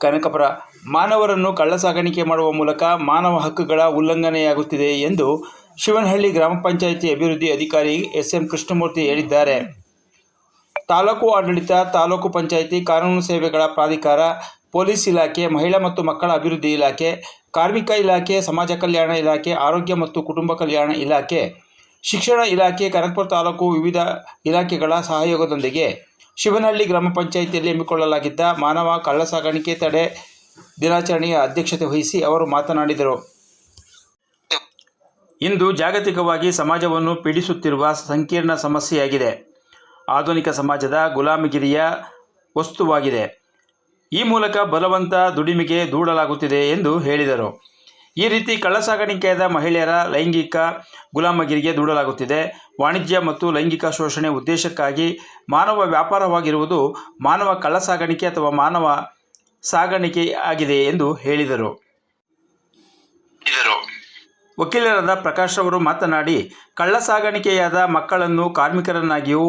ಕನಕಪುರ ಮಾನವರನ್ನು ಕಳ್ಳಸಾಗಾಣಿಕೆ ಮಾಡುವ ಮೂಲಕ ಮಾನವ ಹಕ್ಕುಗಳ ಉಲ್ಲಂಘನೆಯಾಗುತ್ತಿದೆ ಎಂದು ಶಿವನಹಳ್ಳಿ ಗ್ರಾಮ ಪಂಚಾಯಿತಿ ಅಭಿವೃದ್ಧಿ ಅಧಿಕಾರಿ ಎಸ್.ಎಂ. ಕೃಷ್ಣಮೂರ್ತಿ ಹೇಳಿದ್ದಾರೆ. ತಾಲೂಕು ಆಡಳಿತ, ತಾಲೂಕು ಪಂಚಾಯಿತಿ, ಕಾನೂನು ಸೇವೆಗಳ ಪ್ರಾಧಿಕಾರ, ಪೊಲೀಸ್ ಇಲಾಖೆ, ಮಹಿಳಾ ಮತ್ತು ಮಕ್ಕಳ ಅಭಿವೃದ್ಧಿ ಇಲಾಖೆ, ಕಾರ್ಮಿಕ ಇಲಾಖೆ, ಸಮಾಜ ಕಲ್ಯಾಣ ಇಲಾಖೆ, ಆರೋಗ್ಯ ಮತ್ತು ಕುಟುಂಬ ಕಲ್ಯಾಣ ಇಲಾಖೆ, ಶಿಕ್ಷಣ ಇಲಾಖೆ, ಕನಕಪುರ ತಾಲೂಕು ವಿವಿಧ ಇಲಾಖೆಗಳ ಸಹಯೋಗದೊಂದಿಗೆ ಶಿವನಹಳ್ಳಿ ಗ್ರಾಮ ಪಂಚಾಯಿತಿಯಲ್ಲಿ ಹಮ್ಮಿಕೊಳ್ಳಲಾಗಿದ್ದ ಮಾನವ ಕಳ್ಳಸಾಗಾಣಿಕೆ ತಡೆ ದಿನಾಚರಣೆಯ ಅಧ್ಯಕ್ಷತೆ ವಹಿಸಿ ಅವರು ಮಾತನಾಡಿದರು. ಇಂದು ಜಾಗತಿಕವಾಗಿ ಸಮಾಜವನ್ನು ಪೀಡಿಸುತ್ತಿರುವ ಸಂಕೀರ್ಣ ಸಮಸ್ಯೆಯಾಗಿದೆ. ಆಧುನಿಕ ಸಮಾಜದ ಗುಲಾಮಗಿರಿಯ ವಸ್ತುವಾಗಿದೆ. ಈ ಮೂಲಕ ಬಲವಂತ ದುಡಿಮೆಗೆ ದೂಡಲಾಗುತ್ತಿದೆ ಎಂದು ಹೇಳಿದರು. ಈ ರೀತಿ ಕಳ್ಳಸಾಗಾಣಿಕೆಯಾದ ಮಹಿಳೆಯರ ಲೈಂಗಿಕ ಗುಲಾಮಗಿರಿಗೆ ದೂಡಲಾಗುತ್ತಿದೆ. ವಾಣಿಜ್ಯ ಮತ್ತು ಲೈಂಗಿಕ ಶೋಷಣೆ ಉದ್ದೇಶಕ್ಕಾಗಿ ಮಾನವ ವ್ಯಾಪಾರವಾಗಿರುವುದು ಮಾನವ ಕಳ್ಳಸಾಗಾಣಿಕೆ ಅಥವಾ ಮಾನವ ಸಾಗಾಣಿಕೆ ಆಗಿದೆ ಎಂದು ಹೇಳಿದರು. ವಕೀಲರಾದ ಪ್ರಕಾಶ್ ಅವರು ಮಾತನಾಡಿ, ಕಳ್ಳಸಾಗಾಣಿಕೆಯಾದ ಮಕ್ಕಳನ್ನು ಕಾರ್ಮಿಕರನ್ನಾಗಿಯೂ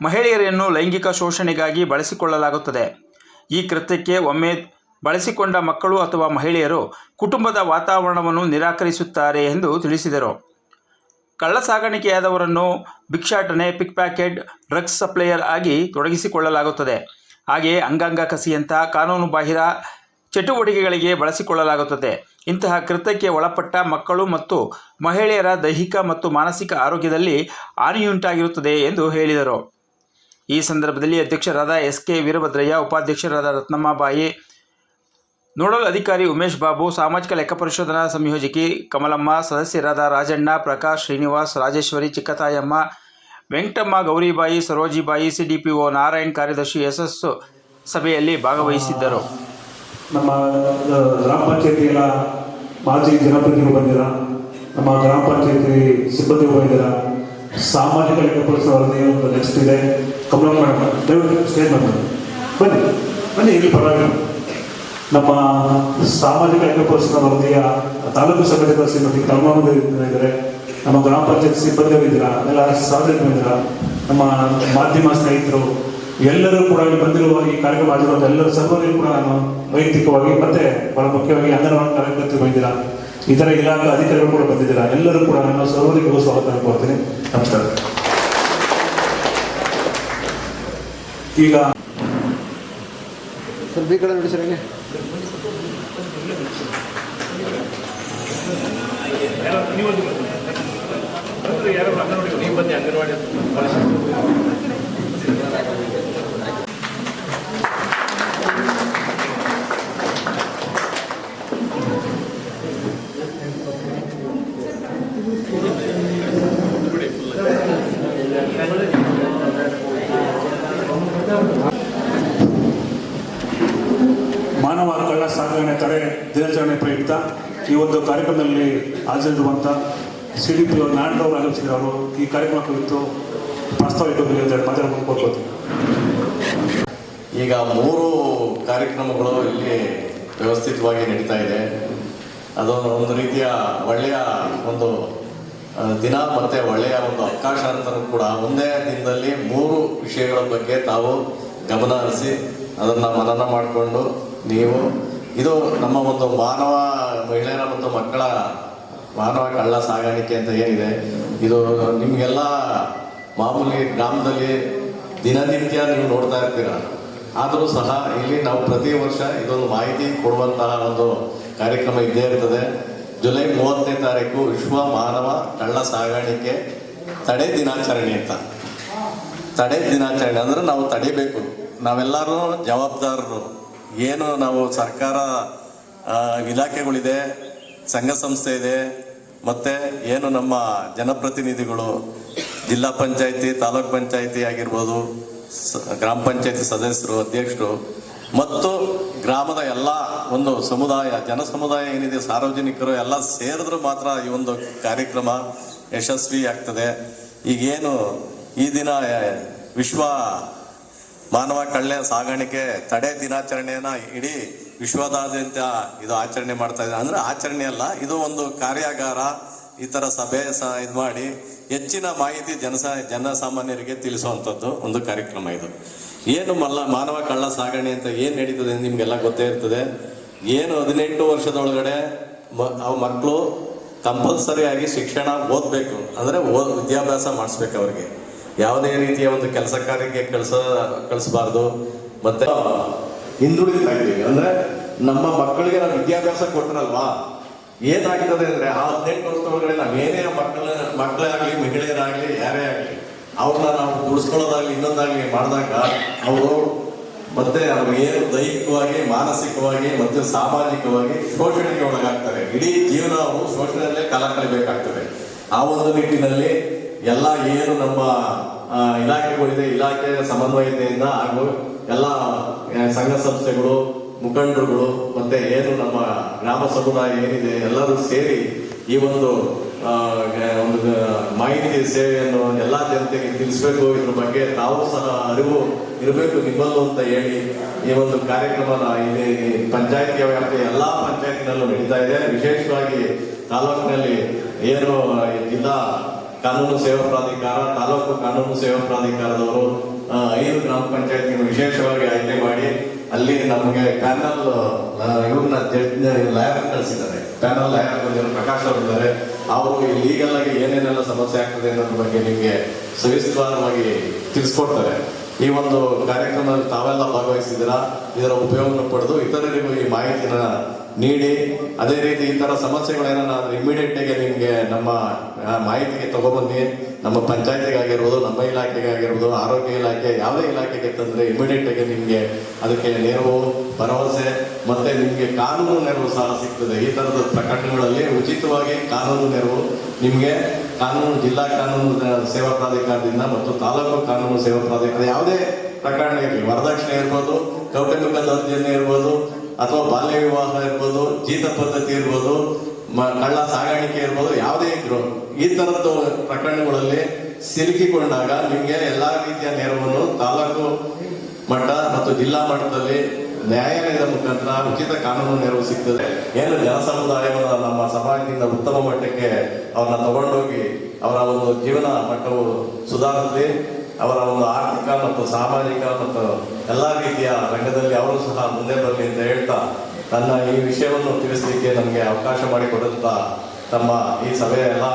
ಮಹಿಳೆಯರನ್ನು ಲೈಂಗಿಕ ಶೋಷಣೆಗಾಗಿ ಬಳಸಿಕೊಳ್ಳಲಾಗುತ್ತದೆ. ಈ ಕೃತ್ಯಕ್ಕೆ ಒಮ್ಮೆ ಬಳಸಿಕೊಂಡ ಮಕ್ಕಳು ಅಥವಾ ಮಹಿಳೆಯರು ಕುಟುಂಬದ ವಾತಾವರಣವನ್ನು ನಿರಾಕರಿಸುತ್ತಾರೆ ಎಂದು ತಿಳಿಸಿದರು. ಕಳ್ಳಸಾಗಾಣಿಕೆಯಾದವರನ್ನು ಭಿಕ್ಷಾಟನೆ, ಪಿಕ್ ಪ್ಯಾಕೆಟ್, ಡ್ರಗ್ಸ್ ಸಪ್ಲೈಯರ್ ಆಗಿ ತೊಡಗಿಸಿಕೊಳ್ಳಲಾಗುತ್ತದೆ. ಹಾಗೆಯೇ ಅಂಗಾಂಗ ಕಸಿಯಂಥ ಕಾನೂನು ಬಾಹಿರ ಚಟುವಟಿಕೆಗಳಿಗೆ ಬಳಸಿಕೊಳ್ಳಲಾಗುತ್ತದೆ. ಇಂತಹ ಕೃತ್ಯಕ್ಕೆ ಒಳಪಟ್ಟ ಮಕ್ಕಳು ಮತ್ತು ಮಹಿಳೆಯರ ದೈಹಿಕ ಮತ್ತು ಮಾನಸಿಕ ಆರೋಗ್ಯದಲ್ಲಿ ಹಾನಿಯುಂಟಾಗಿರುತ್ತದೆ ಎಂದು ಹೇಳಿದರು. ಈ ಸಂದರ್ಭದಲ್ಲಿ ಅಧ್ಯಕ್ಷರಾದ ಎಸ್.ಕೆ. ವೀರಭದ್ರಯ್ಯ, ಉಪಾಧ್ಯಕ್ಷರಾದ ರತ್ನಮ್ಮಬಾಯಿ, ನೋಡಲ್ ಅಧಿಕಾರಿ ಉಮೇಶ್ ಬಾಬು, ಸಾಮಾಜಿಕ ಲೆಕ್ಕ ಪರಿಶೋಧನಾ ಸಂಯೋಜಕಿ ಕಮಲಮ್ಮ, ಸದಸ್ಯರಾದ ರಾಜಣ್ಣ, ಪ್ರಕಾಶ್, ಶ್ರೀನಿವಾಸ್, ರಾಜೇಶ್ವರಿ, ಚಿಕ್ಕತಾಯಮ್ಮ, ವೆಂಕಟಮ್ಮ, ಗೌರಿಬಾಯಿ, ಸರೋಜಿಬಾಯಿ, ಸಿಡಿಪಿಒ ನಾರಾಯಣ್, ಕಾರ್ಯದರ್ಶಿ ಎಸ್.ಎಸ್. ಸಭೆಯಲ್ಲಿ ಭಾಗವಹಿಸಿದ್ದರು. ನಮ್ಮ ಗ್ರಾಮ ಪಂಚಾಯತಿಯ ಮಾಜಿ ಜನಪ್ರತಿನಿಧಿಗಳು ಬಂದಿರ, ನಮ್ಮ ಗ್ರಾಮ ಪಂಚಾಯತಿ ಸಿಬ್ಬಂದಿಗಳು ಬಂದಿರ, ಸಾಮಾಜಿಕ ಲೆಕ್ಕ ಪರಿಶೋಧನಾ ವರದಿ ಒಂದು ನೆಕ್ಸ್ಟ್ ಇದೆ. ಕಮಲಮ್ಮ ಮೇಡಮ್ ದಯವಿಟ್ಟು ಸ್ಟೇಜ್ ಬನ್ನಿ ಇಲ್ಲಿ ಪರವಾಗಿಲ್ಲ. ನಮ್ಮ ಸಾಮಾಜಿಕ ಲೆಕ್ಕ ಪರಿಶೋಧನಾ ವರದಿಯ ತಾಲೂಕು ಸಮಿತಿಗಳ ಶ್ರೀಮತಿ ಕಮಲಮ್ಮ ಇದ್ದಾರೆ, ನಮ್ಮ ಗ್ರಾಮ ಪಂಚಾಯತ್ ಸಿಬ್ಬಂದಿಗಳು ಇದ್ದೀರಾ, ಎಲ್ಲ ಸಾರ್ವಜನಿಕರು ಇದ್ದೀರಾ, ನಮ್ಮ ಮಾಧ್ಯಮ ಸ್ನೇಹಿತರು ಎಲ್ಲರೂ ಕೂಡ ಇಲ್ಲಿ ಬಂದಿರುವ ಈ ಕಾರ್ಯಕ್ರಮ ಆಗಿರುವಂಥ ಎಲ್ಲರೂ ಸರ್ವರಿಗೂ ಕೂಡ ನಾನು ವೈಯಕ್ತಿಕವಾಗಿ ಮತ್ತೆ ಬಹಳ ಮುಖ್ಯವಾಗಿ ಅಂಗನವಾಡಿ ಕಾರ್ಯಕರ್ತರು ಬಂದಿದ್ದೀರಾ, ಇತರ ಇಲಾಖಾ ಅಧಿಕಾರಿಗಳು ಕೂಡ ಬಂದಿದ್ದೀರಾ, ಎಲ್ಲರೂ ಕೂಡ ನಾನು ಸರ್ವರಿಗೂ ಸ್ವಾಗತ ಕೊಡ್ತೀನಿ. ನಮಸ್ಕಾರ. ಈಗ ಸ್ವಲ್ಪ ಈ ಕಡೆ ನೋಡಿ ಸರ್. ಅಂಗನವಾಡಿ ಮಾನವ ಕಳ್ಳ ಸಾಗಣೆ ತಡೆ ದಿನಾಚರಣೆ ಪ್ರಯುಕ್ತ ಈ ಒಂದು ಕಾರ್ಯಕ್ರಮದಲ್ಲಿ ಹಾಜರಿರುವಂಥ ಸಿಡಿಪಿಒ ನಾರಾಯಣರಾವ್ ಆಗಮಿಸಿದ ಅವರು ಈ ಕಾರ್ಯಕ್ರಮ ಕುರಿತು ಪ್ರಾಸ್ತಾವಿಕ ಮಾತಾಡಬೇಕು ಕೋರ್ಕೋತೀನಿ. ಈಗ 3 ಕಾರ್ಯಕ್ರಮಗಳು ಇಲ್ಲಿ ವ್ಯವಸ್ಥಿತವಾಗಿ ನಡೀತಾ ಇದೆ. ಅದೊಂದು ಒಂದು ರೀತಿಯ ಒಳ್ಳೆಯ ಒಂದು ದಿನ ಮತ್ತು ಒಳ್ಳೆಯ ಒಂದು ಅವಕಾಶ ಅಂತಲೂ ಕೂಡ ಒಂದೇ ದಿನದಲ್ಲಿ 3 ವಿಷಯಗಳ ಬಗ್ಗೆ ತಾವು ಗಮನ ಹರಿಸಿ ಅದನ್ನು ಮನನ ಮಾಡಿಕೊಂಡು ನೀವು ಇದು ನಮ್ಮ ಒಂದು ಮಾನವ ಮಹಿಳೆಯರ ಮತ್ತು ಮಕ್ಕಳ ಮಾನವ ಕಳ್ಳ ಸಾಗಾಣಿಕೆ ಅಂತ ಏನಿದೆ, ಇದು ನಿಮಗೆಲ್ಲ ಮಾಮೂಲಿ ಗ್ರಾಮದಲ್ಲಿ ದಿನನಿತ್ಯ ನೀವು ನೋಡ್ತಾ ಇರ್ತೀರ. ಆದರೂ ಸಹ ಇಲ್ಲಿ ನಾವು ಪ್ರತಿ ವರ್ಷ ಇದೊಂದು ಮಾಹಿತಿ ಕೊಡುವಂತಹ ಒಂದು ಕಾರ್ಯಕ್ರಮ ಇದ್ದೇ ಇರ್ತದೆ. ಜುಲೈ 30ನೇ ತಾರೀಕು ವಿಶ್ವ ಮಾನವ ಕಳ್ಳ ಸಾಗಾಣಿಕೆ ತಡೆ ದಿನಾಚರಣೆ ಅಂತ. ತಡೆ ದಿನಾಚರಣೆ ಅಂದರೆ ನಾವು ತಡಿಬೇಕು, ನಾವೆಲ್ಲರೂ ಜವಾಬ್ದಾರರು. ಏನು ನಾವು ಸರ್ಕಾರ ಇಲಾಖೆಗಳಿದೆ, ಸಂಘ ಸಂಸ್ಥೆ ಇದೆ, ಮತ್ತು ಏನು ನಮ್ಮ ಜನಪ್ರತಿನಿಧಿಗಳು ಜಿಲ್ಲಾ ಪಂಚಾಯಿತಿ, ತಾಲೂಕ್ ಪಂಚಾಯಿತಿ ಆಗಿರ್ಬೋದು, ಗ್ರಾಮ ಪಂಚಾಯಿತಿ ಸದಸ್ಯರು, ಅಧ್ಯಕ್ಷರು ಮತ್ತು ಗ್ರಾಮದ ಎಲ್ಲ ಒಂದು ಸಮುದಾಯ, ಜನ ಸಮುದಾಯ ಏನಿದೆ, ಸಾರ್ವಜನಿಕರು ಎಲ್ಲ ಸೇರಿದ್ರು ಮಾತ್ರ ಈ ಒಂದು ಕಾರ್ಯಕ್ರಮ ಯಶಸ್ವಿ ಆಗ್ತದೆ. ಈಗೇನು ಈ ದಿನ ವಿಶ್ವ ಮಾನವ ಕಳ್ಳ ಸಾಗಾಣಿಕೆ ತಡೆ ದಿನಾಚರಣೆಯನ್ನು ಇಡೀ ವಿಶ್ವದಾದ್ಯಂತ ಇದು ಆಚರಣೆ ಮಾಡ್ತಾ ಇದೆ. ಅಂದರೆ ಆಚರಣೆ ಅಲ್ಲ, ಇದು ಒಂದು ಕಾರ್ಯಾಗಾರ, ಈ ಥರ ಸಭೆ ಇದು ಮಾಡಿ ಹೆಚ್ಚಿನ ಮಾಹಿತಿ ಜನಸಾಮಾನ್ಯರಿಗೆ ತಿಳಿಸುವಂಥದ್ದು ಒಂದು ಕಾರ್ಯಕ್ರಮ ಇದು. ಏನು ಮಾನವ ಕಳ್ಳ ಸಾಗಣೆ ಅಂತ ಏನು ನಡೀತದೆ ನಿಮಗೆಲ್ಲ ಗೊತ್ತೇ ಇರ್ತದೆ. ಏನು 18 ವರ್ಷದೊಳಗಡೆ ಮಕ್ಕಳು ಕಂಪಲ್ಸರಿಯಾಗಿ ಶಿಕ್ಷಣ ಓದಬೇಕು, ಅಂದರೆ ವಿದ್ಯಾಭ್ಯಾಸ ಮಾಡಿಸ್ಬೇಕು. ಅವ್ರಿಗೆ ಯಾವುದೇ ರೀತಿಯ ಒಂದು ಕೆಲಸ ಕಾರ್ಯಕ್ಕೆ ಕಳಿಸಬಾರ್ದು. ಮತ್ತೆ ಹಿಂದುಳಿತಾ ಇದ್ದೀವಿ ಅಂದರೆ ನಮ್ಮ ಮಕ್ಕಳಿಗೆ ನಾವು ವಿದ್ಯಾಭ್ಯಾಸ ಕೊಟ್ಟರಲ್ವಾ, ಏನಾಗ್ತದೆ ಅಂದರೆ ಆ 18 ವರ್ಷದೊಳಗಡೆ ನಾವೇನೇ ಮಕ್ಕಳೇ ಆಗಲಿ ಮಹಿಳೆಯರಾಗಲಿ ಯಾರೇ ಆಗಲಿ ಅವ್ರನ್ನ ನಾವು ದುಡಿಸ್ಕೊಳ್ಳೋದಾಗ್ಲಿ ಇನ್ನೊಂದಾಗಲಿ ಮಾಡಿದಾಗ ಅವರು ಮತ್ತೆ ಅವ್ರಿಗೆ ಏನು ದೈಹಿಕವಾಗಿ ಮಾನಸಿಕವಾಗಿ ಮತ್ತು ಸಾಮಾಜಿಕವಾಗಿ ಶೋಷಣೆಗೆ ಒಳಗಾಗ್ತಾರೆ. ಇಡೀ ಜೀವನ ಅವರು ಶೋಷಣೆಯಲ್ಲೇ ಕಾಲ ಕಳಿಬೇಕಾಗ್ತದೆ. ಆ ಒಂದು ನಿಟ್ಟಿನಲ್ಲಿ ಎಲ್ಲ ಏನು ನಮ್ಮ ಇಲಾಖೆಗಳಿದೆ, ಇಲಾಖೆಯ ಸಮನ್ವಯತೆಯಿಂದ ಹಾಗೂ ಎಲ್ಲ ಸಂಘ ಸಂಸ್ಥೆಗಳು, ಮುಖಂಡರುಗಳು ಮತ್ತೆ ಏನು ನಮ್ಮ ಗ್ರಾಮ ಸಮುದಾಯ ಏನಿದೆ ಎಲ್ಲರೂ ಸೇರಿ ಈ ಒಂದು ಮಾಹಿತಿ ಸೇವೆಯನ್ನು ಎಲ್ಲ ಜನತೆಗೆ ತಿಳಿಸ್ಬೇಕು. ಇದ್ರ ಬಗ್ಗೆ ತಾವು ಸಹ ಅರಿವು ಇರಬೇಕು ನಿಮ್ಮಲ್ಲೂ ಅಂತ ಹೇಳಿ ಈ ಒಂದು ಕಾರ್ಯಕ್ರಮನ ಇಲ್ಲಿ ಪಂಚಾಯತಿಯ ವ್ಯಾಪ್ತಿಯ ಎಲ್ಲ ಪಂಚಾಯತಿನಲ್ಲೂ ನಡೀತಾ ಇದೆ. ವಿಶೇಷವಾಗಿ ತಾಲೂಕಿನಲ್ಲಿ ಏನು ಜಿಲ್ಲಾ ಕಾನೂನು ಸೇವಾ ಪ್ರಾಧಿಕಾರ, ತಾಲೂಕು ಕಾನೂನು ಸೇವಾ ಪ್ರಾಧಿಕಾರದವರು 5 ಗ್ರಾಮ ಪಂಚಾಯತಿಯನ್ನು ವಿಶೇಷವಾಗಿ ಆಯ್ಕೆ ಮಾಡಿ ಅಲ್ಲಿ ನಮಗೆ ಪ್ಯಾನಲ್ ಇವ್ರನ್ನ ಲಾಯರ್ ಕಳಿಸಿದ್ದಾರೆ. ಪ್ಯಾನಲ್ ಲಾಯರ್ ಪ್ರಕಾಶ್ ಅವರಿದ್ದಾರೆ. ಅವರು ಈ ಲೀಗಲ್ ಆಗಿ ಏನೇನೆಲ್ಲ ಸಮಸ್ಯೆ ಆಗ್ತದೆ ಅನ್ನೋದ್ರ ಬಗ್ಗೆ ನಿಮಗೆ ಸವಿಸ್ತಾರವಾಗಿ ತಿಳಿಸ್ಕೊಡ್ತಾರೆ. ಈ ಒಂದು ಕಾರ್ಯಕ್ರಮದಲ್ಲಿ ತಾವೆಲ್ಲ ಭಾಗವಹಿಸಿದ್ದೀರಾ. ಇದರ ಉಪಯೋಗವನ್ನು ಪಡೆದು ಇತರರಿಗೂ ಈ ಮಾಹಿತಿನ ನೀಡಿ, ಅದೇ ರೀತಿ ಈ ಥರ ಸಮಸ್ಯೆಗಳೇನಾದ್ರೂ ಇಮಿಡಿಯೇಟಾಗಿ ನಿಮಗೆ ನಮ್ಮ ಮಾಹಿತಿಗೆ ತಗೊಬನ್ನಿ. ನಮ್ಮ ಪಂಚಾಯತಿಗಾಗಿರ್ಬೋದು, ನಮ್ಮ ಇಲಾಖೆಗಾಗಿರ್ಬೋದು, ಆರೋಗ್ಯ ಇಲಾಖೆ ಯಾವುದೇ ಇಲಾಖೆಗೆ ತಂದರೆ ಇಮಿಡಿಯೇಟಾಗಿ ನಿಮಗೆ ಅದಕ್ಕೆ ನೆರವು, ಭರವಸೆ ಮತ್ತು ನಿಮಗೆ ಕಾನೂನು ನೆರವು ಸಹ ಸಿಗ್ತದೆ. ಈ ಥರದ ಪ್ರಕರಣಗಳಲ್ಲಿ ಉಚಿತವಾಗಿ ಕಾನೂನು ನೆರವು ನಿಮಗೆ ಜಿಲ್ಲಾ ಕಾನೂನು ಸೇವಾ ಪ್ರಾಧಿಕಾರದಿಂದ ಮತ್ತು ತಾಲೂಕು ಕಾನೂನು ಸೇವಾ ಪ್ರಾಧಿಕಾರ ಯಾವುದೇ ಪ್ರಕರಣ ಇರಲಿ, ವರದಕ್ಷಿಣೆ ಇರ್ಬೋದು, ಕೌಟುಂಬಿಕ ದೌರ್ಜನ್ಯ ಇರ್ಬೋದು, ಅಥವಾ ಬಾಲ್ಯ ವಿವಾಹ ಇರ್ಬೋದು, ಜೀತ ಪದ್ಧತಿ ಇರ್ಬೋದು, ಕಳ್ಳ ಸಾಗಾಣಿಕೆ ಇರ್ಬೋದು, ಯಾವುದೇ ಇದ್ರು ಈ ಥರದ್ದು ಪ್ರಕರಣಗಳಲ್ಲಿ ಸಿಲುಕಿಕೊಂಡಾಗ ನಿಮಗೆ ಎಲ್ಲ ರೀತಿಯ ನೆರವನ್ನು ತಾಲೂಕು ಮಟ್ಟ ಮತ್ತು ಜಿಲ್ಲಾ ಮಟ್ಟದಲ್ಲಿ ನ್ಯಾಯಾಲಯದ ಮುಖಾಂತರ ಉಚಿತ ಕಾನೂನು ನೆರವು ಸಿಗ್ತದೆ. ಏನು ಜನಸಮುದಾಯವನ್ನು ನಮ್ಮ ಸಮಾಜದಿಂದ ಉತ್ತಮ ಮಟ್ಟಕ್ಕೆ ಅವ್ರನ್ನ ತಗೊಂಡೋಗಿ ಅವರ ಒಂದು ಜೀವನ ಮಟ್ಟವು ಸುಧಾರಿಸಲಿ, ಅವರ ಒಂದು ಆರ್ಥಿಕ ಮತ್ತು ಸಾಮಾಜಿಕ ಮತ್ತು ಎಲ್ಲ ರೀತಿಯ ರಂಗದಲ್ಲಿ ಅವರು ಸಹ ಮುಂದೆ ಬರಲಿ ಅಂತ ಹೇಳ್ತಾ ನನ್ನ ಈ ವಿಷಯವನ್ನು ತಿಳಿಸಲಿಕ್ಕೆ ನಮಗೆ ಅವಕಾಶ ಮಾಡಿಕೊಡುತ್ತ ತಮ್ಮ ಈ ಸಭೆಯ ಎಲ್ಲ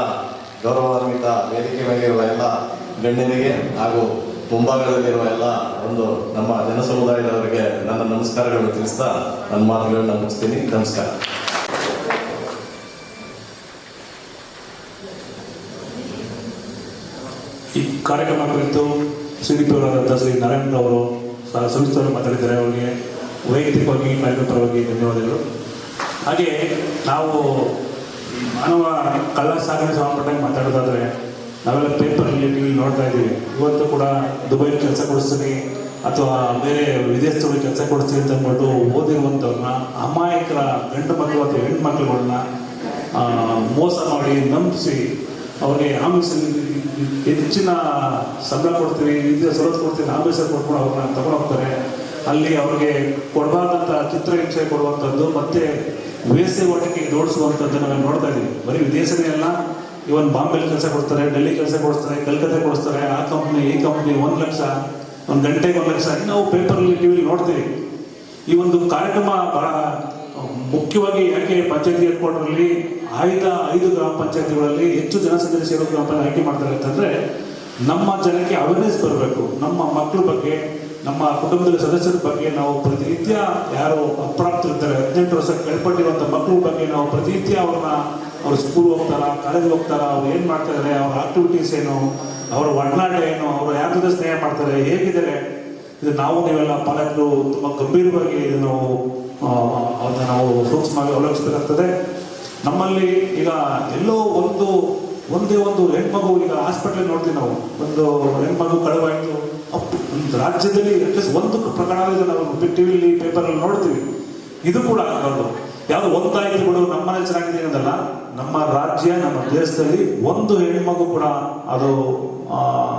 ಗೌರವಾನ್ವಿತ ವೇದಿಕೆ ಮೇಲಿರುವ ಎಲ್ಲ ಗಣ್ಯರಿಗೆ ಹಾಗೂ ಮುಂಭಾಗದಲ್ಲಿರುವ ಎಲ್ಲ ಒಂದು ನಮ್ಮ ಜನ ಸಮುದಾಯದವರಿಗೆ ನನ್ನ ನಮಸ್ಕಾರಗಳನ್ನು ತಿಳಿಸ್ತಾ ನನ್ನ ಮಾತುಗಳನ್ನ ಮುಗಿಸ್ತೀನಿ. ನಮಸ್ಕಾರ. ಈ ಕಾರ್ಯಕ್ರಮ ಕುರಿತು CDP ಅವರಾದಂಥ ಶ್ರೀ ನಾರಾಯಣ ಅವರು ಸವಿಸ್ತರವಾಗಿ ಮಾತಾಡಿದ್ದಾರೆ. ಅವರಿಗೆ ವೈಯಕ್ತಿಕವಾಗಿ ಕಾರ್ಯಕ್ರಮ ಪರವಾಗಿ ಧನ್ಯವಾದಗಳು. ಹಾಗೆ ನಾವು ಮಾನವ ಕಳ್ಳ ಸಾಗಣೆ ಸಂಬಂಧಪಟ್ಟಾಗಿ ಮಾತಾಡೋದಾದರೆ ನಾವೆಲ್ಲ ಪೇಪರಲ್ಲಿ ಟಿವಿ ನೋಡ್ತಾ ಇದ್ದೀವಿ. ಇವತ್ತು ಕೂಡ ದುಬೈಲಿ ಕೆಲಸ ಕೊಡಿಸ್ತೀನಿ ಅಥವಾ ಬೇರೆ ವಿದೇಶದಲ್ಲಿ ಕೆಲಸ ಕೊಡಿಸ್ತೀನಿ ಅಂತ ಅಂದ್ಬಿಟ್ಟು ಓದಿರುವಂಥವ್ರನ್ನ ಅಮಾಯಕರ ಗಂಡು ಮಕ್ಕಳು ಅಥವಾ ಹೆಣ್ಮಕ್ಳುಗಳನ್ನ ಮೋಸ ಮಾಡಿ ನಂಬಿಸಿ ಅವ್ರಿಗೆ ಆಮಿಸಲ್ಲಿ ಹೆಚ್ಚಿನ ಸಂಬಳ ಕೊಡ್ತೀವಿ, ವಿದ್ಯೆ ಸವಲತ್ತು ಕೊಡ್ತೀವಿ, ಆಮಿಸಲ್ಲಿ ಕೊಟ್ಕೊಂಡು ಅವ್ರನ್ನ ತಗೊಂಡೋಗ್ತಾರೆ. ಅಲ್ಲಿ ಅವ್ರಿಗೆ ಕೊಡಬಾರ್ದಂಥ ಚಿತ್ರಹಿಂಸೆ ಕೊಡುವಂಥದ್ದು ಮತ್ತು ವೇಶ್ಯಾವಾಟಿಕೆ ಜೋಡಿಸುವಂಥದ್ದು ನಾವೆಲ್ಲ ನೋಡ್ತಾ ಇದ್ದೀವಿ. ಬರೀ ವಿದೇಶನೇ ಅಲ್ಲ, ಇವನ್ ಬಾಂಬೆಲಿ ಕೆಲಸ ಕೊಡ್ತಾರೆ, ಡೆಲ್ಲಿ ಕೆಲಸ ಕೊಡಿಸ್ತಾರೆ, ಕಲ್ಕತ್ತೆ ಕೊಡಿಸ್ತಾರೆ, ಆ ಕಂಪ್ನಿ ಈ ಕಂಪ್ನಿ 1 ಲಕ್ಷ, 1 ಗಂಟೆಗೆ 1 ಲಕ್ಷ ನಾವು ಪೇಪರಲ್ಲಿ ಟಿವಿಲಿ ನೋಡ್ತೀವಿ. ಈ ಒಂದು ಕಾರ್ಯಕ್ರಮ ಬಹಳ ಮುಖ್ಯವಾಗಿ ಯಾಕೆ ಪಂಚಾಯತಿ ಹೆಡ್ಕ್ವಾರ್ಟರಲ್ಲಿ 5 ಗ್ರಾಮ ಪಂಚಾಯತಿಗಳಲ್ಲಿ ಹೆಚ್ಚು ಜನಸಂಖ್ಯೆ ಸೇರೋ ಗ್ರಾಮ ಪಂಚಾಯತ್ ಆಯ್ಕೆ ಮಾಡ್ತಾರೆ ಅಂತಂದರೆ ನಮ್ಮ ಜನಕ್ಕೆ ಅವೇರ್ನೆಸ್ ಬರಬೇಕು. ನಮ್ಮ ಮಕ್ಕಳ ಬಗ್ಗೆ, ನಮ್ಮ ಕುಟುಂಬದ ಸದಸ್ಯರ ಬಗ್ಗೆ ನಾವು ಪ್ರತಿನಿತ್ಯ ಯಾರು ಅಪ್ರಾಪ್ತರಿರ್ತಾರೆ, 18 ವರ್ಷ ಕೆಳಪಟ್ಟಿರುವಂಥ ಮಕ್ಕಳ ಬಗ್ಗೆ ನಾವು ಪ್ರತಿನಿತ್ಯ ಅವ್ರು ಸ್ಕೂಲ್ ಹೋಗ್ತಾರಾ, ಕಾಲೇಜಿಗೆ ಹೋಗ್ತಾರಾ, ಅವ್ರು ಏನು ಮಾಡ್ತಾ ಇದ್ದಾರೆ, ಅವ್ರ ಆಕ್ಟಿವಿಟೀಸ್ ಏನು, ಅವರ ಒಡನಾಟ ಏನು, ಅವರು ಯಾರ ಜೊತೆ ಸ್ನೇಹ ಮಾಡ್ತಾರೆ, ಹೇಗಿದ್ದಾರೆ, ಇದು ನೀವೆಲ್ಲ ಪಾಲಕರು ತುಂಬ ಗಂಭೀರವಾಗಿ ಇದನ್ನು ಅದನ್ನ ನಾವು ಸೂಕ್ಷ್ಮವಾಗಿ ಅವಲಂಬಿಸಬೇಕಾಗ್ತದೆ. ನಮ್ಮಲ್ಲಿ ಈಗ ಎಲ್ಲೋ ಒಂದೇ ಒಂದು ಹೆಣ್ಮಗು ಈಗ ಹಾಸ್ಪಿಟ್ಲಿಗೆ ನೋಡ್ತೀವಿ ನಾವು, ಒಂದು ಹೆಣ್ಮಗು ಕಳವಾಯಿತು, ಒಂದು ರಾಜ್ಯದಲ್ಲಿ ಅಟ್ಲೀಸ್ಟ್ ಒಂದು ಪ್ರಕರಣ ನಾವು ಟಿವಿಲಿ ಪೇಪರಲ್ಲಿ ನೋಡ್ತೀವಿ. ಇದು ಕೂಡ ಆಗಬಾರ್ದು. ಯಾವುದು ಒಂದಾಯ್ತು ಬಿಡು ನಮ್ಮನೆ ಚೆನ್ನಾಗಿದೆ ಅನ್ನೋದಲ್ಲ, ನಮ್ಮ ರಾಜ್ಯ ನಮ್ಮ ದೇಶದಲ್ಲಿ ಒಂದು ಹೆಣ್ಮಗು ಕೂಡ ಅದು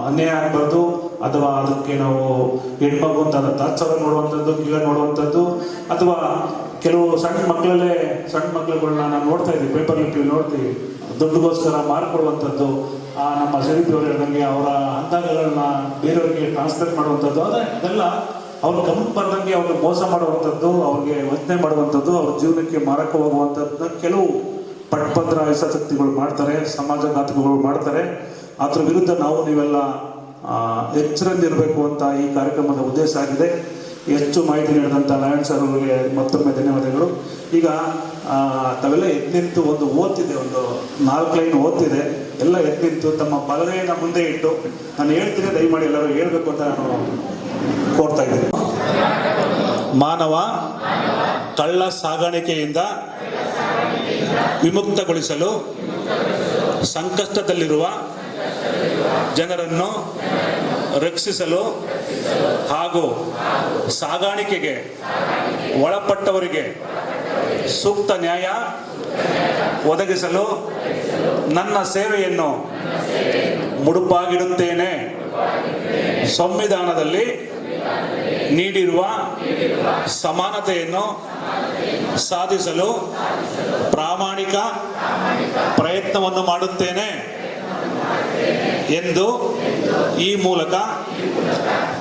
ಅನ್ಯಾಯ ಆಗಬಾರ್ದು. ಅಥವಾ ಅದಕ್ಕೆ ನಾವು ಹೆಣ್ಮಗು ಅಂತ ತಾತ್ಸಾರ ನೋಡುವಂಥದ್ದು, ಕೀಳ ನೋಡುವಂಥದ್ದು, ಅಥವಾ ಕೆಲವು ಸಣ್ಣ ಮಕ್ಕಳುಗಳನ್ನ ನಾವು ನೋಡ್ತಾ ಇದ್ದೀವಿ, ಪೇಪರ್ಲಿ ಟಿವಿ ನೋಡ್ತೀವಿ, ದುಡ್ಡುಗೋಸ್ಕರ ಮಾರ್ಕೊಡುವಂಥದ್ದು, ನಮ್ಮ ಜಯಂತಿ ಅವರು ಹೇಳಿದಂಗೆ ಅವರ ಅಂದಾಂಗಗಳನ್ನ ಬೇರೆಯವರಿಗೆ ಟ್ರಾನ್ಸ್ಫರ್ ಮಾಡುವಂಥದ್ದು ಅದೆಲ್ಲ ಅವ್ರ ಗಮನಕ್ಕೆ ಬರ್ದಂಗೆ ಅವ್ರಿಗೆ ಮೋಸ ಮಾಡುವಂಥದ್ದು, ಅವ್ರಿಗೆ ವಂಚನೆ ಮಾಡುವಂಥದ್ದು, ಅವ್ರ ಜೀವನಕ್ಕೆ ಮಾರಕ ಹೋಗುವಂಥದ್ದನ್ನ ಕೆಲವು ಪಟ್ಪತ್ರ ಹಿತಾಸಕ್ತಿಗಳು ಮಾಡ್ತಾರೆ, ಸಮಾಜಘಾತಕಗಳು ಮಾಡ್ತಾರೆ. ಅದ್ರ ವಿರುದ್ಧ ನಾವು ನೀವೆಲ್ಲ ಎಚ್ಚರದಲ್ಲಿರಬೇಕು ಅಂತ ಈ ಕಾರ್ಯಕ್ರಮದ ಉದ್ದೇಶ ಆಗಿದೆ. ಹೆಚ್ಚು ಮಾಹಿತಿ ನೀಡಿದಂಥ ನಾರಾಯಣ್ ಸರ್ ಅವರಿಗೆ ಮತ್ತೊಮ್ಮೆ ಧನ್ಯವಾದಗಳು. ಈಗ ತಾವೆಲ್ಲ ಎದ್ನಿಂತು ಒಂದು ಓದ್ತಿದೆ, ಒಂದು 4 ಲೈನ್ ಓದ್ತಿದೆ, ಎಲ್ಲ ಎದ್ನಿಂತು ತಮ್ಮ ಬಲಗೈನ ಮುಂದೆ ಇಟ್ಟು ನಾನು ಹೇಳ್ತೀನಿ, ದಯಮಾಡಿ ಎಲ್ಲರೂ ಹೇಳ್ಬೇಕು ಅಂತ ನಾನು ಕೋರ್ತಾ ಇದ್ದೀನಿ. ಮಾನವ ಕಳ್ಳ ಸಾಗಾಣಿಕೆಯಿಂದ ವಿಮುಕ್ತಗೊಳಿಸಲು ಸಂಕಷ್ಟದಲ್ಲಿರುವ ಜನರನ್ನು ರಕ್ಷಿಸಲು ಹಾಗೂ ಸಾಗಾಣಿಕೆಗೆ ಒಳಪಟ್ಟವರಿಗೆ ಸೂಕ್ತ ನ್ಯಾಯ ಒದಗಿಸಲು ನನ್ನ ಸೇವೆಯನ್ನು ಮುಡುಪಾಗಿಡುತ್ತೇನೆ. ಸಂವಿಧಾನದಲ್ಲಿ ನೀಡಿರುವ ಸಮಾನತೆಯನ್ನು ಸಾಧಿಸಲು ಪ್ರಾಮಾಣಿಕ ಪ್ರಯತ್ನವನ್ನು ಮಾಡುತ್ತೇನೆ ಎಂದು ಈ ಮೂಲಕ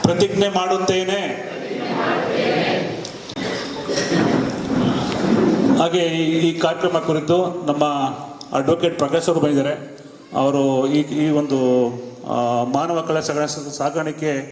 ಪ್ರತಿಜ್ಞೆ ಮಾಡುತ್ತೇನೆ. ಹಾಗೆ ಈ ಕಾರ್ಯಕ್ರಮ ಕುರಿತು ನಮ್ಮ ಅಡ್ವೊಕೇಟ್ ಪ್ರಕಾಶ್ ಅವರು ಬಂದಿದ್ದಾರೆ. ಅವರು ಈ ಒಂದು ಮಾನವ ಕಳ್ಳ ಸಾಗಾಣಿಕೆ